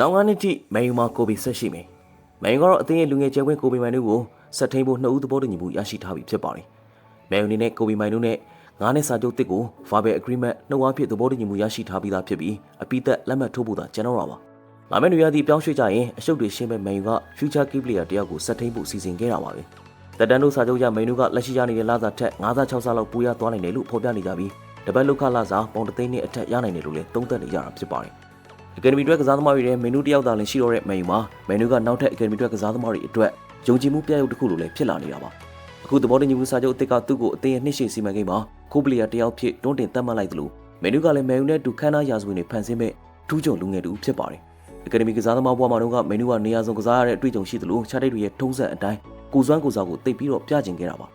နောင်ငါးနှစ်ထိမန်ယူမှာကိုဘီဆက်ရှိမယ်။မန်ယူကတော့အသင်းရဲ့လူငယ်ကျဲခွင့်ကိုဘီမိုင်တို့ကိုဆက်ထိန်ဖို့နှစ်ဦးသဘောတူညီမှုရရှိထားပြီဖြစ်ပါတယ်။မန်ယူအနေနဲ့ကိုဘီမိုင်တို့နဲ့9နှစ်စာချုပ်တစ်ကို verbal agreement နှုတ်အားဖြင့်သဘောတူညီမှုရရှိထားပြီးသားဖြစ်ပြီးအပိသက်လက်မှတ်ထိုးဖို့သာကျန်တော့တာပါ။လာမယ့်နေရာဒီပြောင်းရွှေ့ကြရင်အရှုပ်တွေရှင်းမဲ့မန်ယူက future key player တယောက်ကိုဆက်ထိန်ဖို့စီစဉ်ခဲ့တာပါပဲ။တက်တန်းတို့စာချုပ်ရမန်ယူကလက်ရှိရနေတဲ့လစာထက်9-6ဆလောက်ပိုရသွားနိုင်တယ်လို့ဖော်ပြနေကြပြီးတပတ်လောက်ခလစာပေါင်3သိန်းနဲ့အထက်ရနိုင်တယ်လို့လည်းသုံးသပ်နေကြတာဖြစ်ပါတယ်။ အကယ်ဒမီအတွက်ကစားသမားတွေရဲ့မန်နူးတယောက်သာလင်ရှိတော့တဲ့မန်ယူမှာမန်နူးကနောက်ထပ်အကယ်ဒမီအတွက်ကစားသမားတွေအတွက်ယုံကြည်မှုပြရုပ်တစ်ခုလိုလည်းဖြစ်လာနေတာပါအခုသဘောတူညီမှုစာချုပ်အသစ်ကသူ့ကိုအသင်းရဲ့နှစ်ရှည်စီမံကိန်းမှာကိုပလီယာတယောက်ဖြစ်တွန်းတင်သတ်မှတ်လိုက်သလိုမန်နူးကလည်းမန်ယူနဲ့တူခန်းသားရာဇဝင်တွေဖန်ဆင်းမဲ့ထူးချွန်လူငယ်တူဖြစ်ပါတယ်အကယ်ဒမီကစားသမားဘဝမှာတော့မန်နူးကနေရာစုံကစားရတဲ့အတွေ့အကြုံရှိသလိုခြားတိတ်တွေရဲ့ထုံးစံအတိုင်းကိုစွမ်းကိုစားကိုတိတ်ပြီးတော့ပြကျင်ခဲ့တာပါ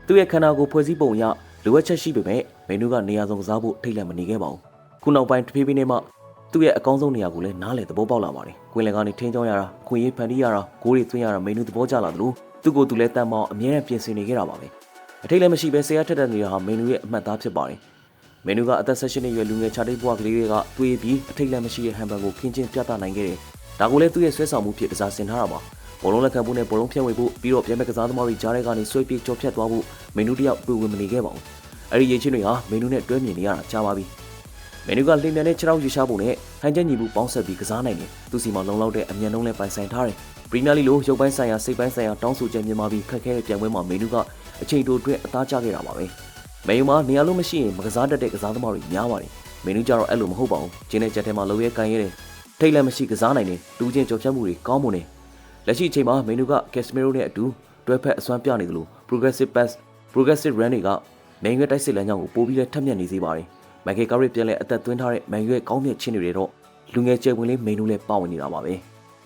သူ့ရဲ့ခန္ဓာကိုယ်ဖွဲ့စည်းပုံအရလိုအပ်ချက်ရှိပေမဲ့မန်နူးကနေရာစုံကစားဖို့ထိတ်လန့်မနေခဲ့ပါဘူးခုနောက်ပိုင်းတဖြည်းဖြည်းနဲ့မှသူ့ရဲ့အကောင်းဆုံးနေရာကိုလည်းနားလည်သဘောပေါက်လာပါတယ်။ကွင်းလယ်ကနေထင်းချောင်းရတာ၊ခွင့်ရေးဖန်တီးရတာ၊ဂိုးတွေသွင်းရတာမင်းတို့သဘောကျလာသလိုသူ့ကိုယ်သူလည်းတန်ပေါင်းအမြဲတမ်းပြင်ဆင်နေခဲ့တာပါပဲ။အထိတ်လည်းမရှိပဲဆရာထက်တဲ့နေတာဟာမင်းတို့ရဲ့အမှတ်သားဖြစ်ပါတယ်။မင်းတို့ကအသက်16နှစ်ရွယ်လူငယ်ခြားတိတ်ဘဝကလေးတွေကတွေးပြီးအထိတ်လည်းမရှိတဲ့ဟန်ဘန်ကိုခင်းချင်းပြသနိုင်ခဲ့တယ်။ဒါကိုလည်းသူ့ရဲ့ဆွဲဆောင်မှုဖြစ်တစားဆင်ထားတာပါ။ဘောလုံးလက်ခံဖို့နဲ့ဘောလုံးဖြန့်ဝေဖို့ပြီးတော့ပြန်မဲ့ကစားသမားတွေကြားထဲကနေဆွဲပြေးကြော်ဖြတ်သွားဖို့မင်းတို့တယောက်တွေ့ဝင်မနေခဲ့ပါဘူး။အဲဒီရေးချင်းတွေဟာမင်းတို့နဲ့တွဲမြင်နေရတာကြားပါပြီ။မန်ယူကလင်းမြန်တဲ့ခြေထောက်ယူရှာဖို့နဲ့ဟန်ချက်ညီမှုပေါင်းဆက်ပြီးကစားနိုင်တယ်။သူစီမှာလုံလောက်တဲ့အမြန်နှုန်းနဲ့ပိုင်ဆိုင်ထားတယ်။ပရီးမီးယားလိလိုရုပ်ပိုင်းဆိုင်ရာစိတ်ပိုင်းဆိုင်ရာတောင်းဆိုချက်မြန်မာပြီးခက်ခဲတဲ့ပြိုင်ပွဲမှာမန်ယူကအချိန်တိုအတွင်းအသားကျခဲ့တာပါပဲ။မန်ယူမှာနေရာလုံးမရှိရင်မကစားတတ်တဲ့ကစားသမားတွေများပါတယ်။မန်ယူကျတော့အဲ့လိုမဟုတ်ပါဘူး။ကျင်းတဲ့ချက်ထဲမှာလုံရဲကန်ရဲတယ်။ထိတ်လည်းမရှိကစားနိုင်တယ်။လူချင်းကြော်ဖြတ်မှုတွေကောင်းမွန်တယ်။လက်ရှိအချိန်မှာမန်ယူကကက်စမီရိုနဲ့အတူတွဲဖက်အစွမ်းပြနေသလို progressive pass progressive run တွေကမန်ယူရဲ့တိုက်စစ်လမ်းကြောင်းကိုပိုပြီးထပ်မြက်နေစေပါတယ်။မိုက်ကယ်ကာရီပြန်လဲအသက်သွင်းထားတဲ့မန်ယူရဲ့ကောင်းမြတ်ချင်းတွေတော့လူငယ်ကျယ်ဝင်လေးမန်ယူလည်းပါဝင်နေတာပါပဲ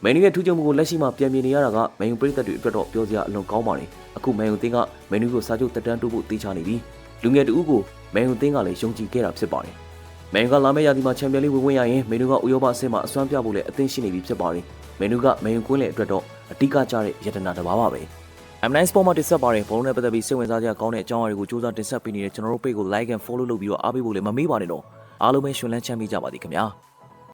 မန်ယူရဲ့ထူးခြားမှုကိုလက်ရှိမှာပြန်မြင်နေရတာကမန်ယူပရိသတ်တွေအတွက်တော့ပြောစရာအလွန်ကောင်းပါတယ်အခုမန်ယူအသင်းကမန်ယူကိုစာချုပ်တက်တန်းတိုးဖို့တေးချနေပြီးလူငယ်တူဦးကိုမန်ယူအသင်းကလည်းယုံကြည်ခဲ့တာဖြစ်ပါတယ်မန်ယူကလာမယ့်ရာသီမှာချန်ပီယံလိဝင်ရရင်မန်ယူကဥရောပအဆင့်မှာအစွမ်းပြဖို့လည်းအသင်းရှိနေပြီဖြစ်ပါတယ်မန်ယူကမန်ယူကွင်းလေအတွက်တော့အဓိကကျတဲ့ယတနာတစ်ပါးပါပဲM9 Sport မှာတင်ဆက်ပါတယ်ဘောလုံးနဲ့ပတ်သက်ပြီးစိတ်ဝင်စားစရာကောင်းတဲ့အကြောင်းအရာတွေကိုစူးစမ်းတင်ဆက်ပေးနေတဲ့ကျွန်တော်တို့ page ကို like and follow လုပ်ပြီးတော့အားပေးဖို့လည်းမမေ့ပါနဲ့တော့အားလုံးပဲရှင်လန်းချမ်းမြေ့ကြပါသည်ခင်ဗျာ